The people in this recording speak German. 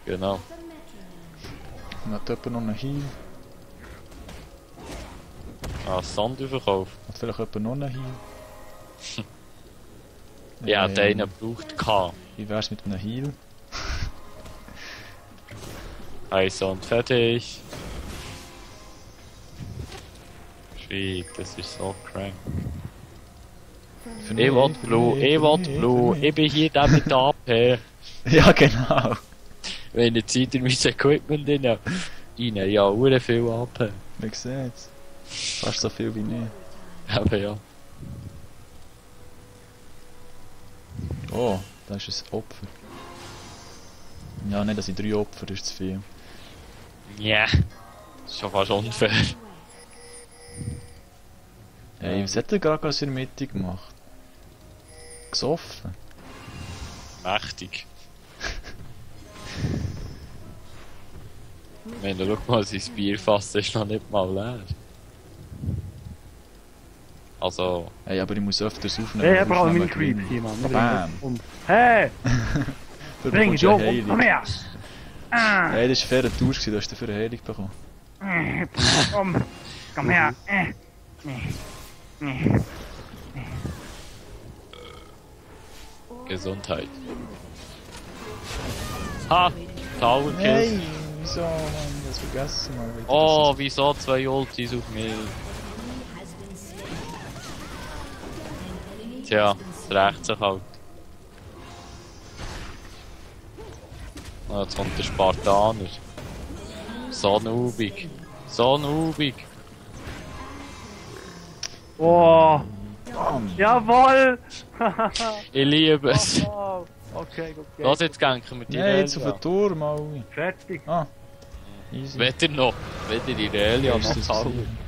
Genau. Und hat jemand noch einen Heal? Ah, Sonderverkauf. Hat vielleicht jemand noch einen Heal? Ja, den braucht K. Wie wär's mit einem Heal? Also und fertig. Shit, das ist so crank. Ich will Blue, ich bin hier der mit AP. Ja, genau. Wenn ihr Zeit in mein Equipment rein, ja, ure viel AP. Man sieht's. Fast so viel wie nicht. Aber ja. Oh, da ist ein Opfer. Ja, nicht, das sind 3 Opfer, das ist zu viel. Ja. Das ist schon fast unfair. Hey, was hat er gerade aus der Mitte gemacht? Gesoffen? Mächtig. Wenn du schau mal, sein Bierfass ist noch nicht mal leer. Also... Hey, aber ich muss öfters aufnehmen. Hey, ich brauche meine Creeps hier, Mann. Bam! Hey! Du Bring bekommst dich eine um, Heilung. komm her! Hey, das war ein fairer Tausch, du hast dafür eine Heilung bekommen. Komm her! Gesundheit. Ha! Tower Kill. Hey, wieso, Mann? Das vergessen mal wieder. Oh, wieso 2 Ultis auf mich? Tja, es rächt sich halt. Oh, jetzt kommt der Spartaner. So noobig. So noobig. Oh! Bam. Jawoll! Ich liebe es. Oh, okay, okay. Los, jetzt ganken wir die Nee, jetzt auf Relia. den Turm, alle. Fertig. Ah, easy. Wetter noch. Wetter die Relia Ist noch das Tower. gewesen?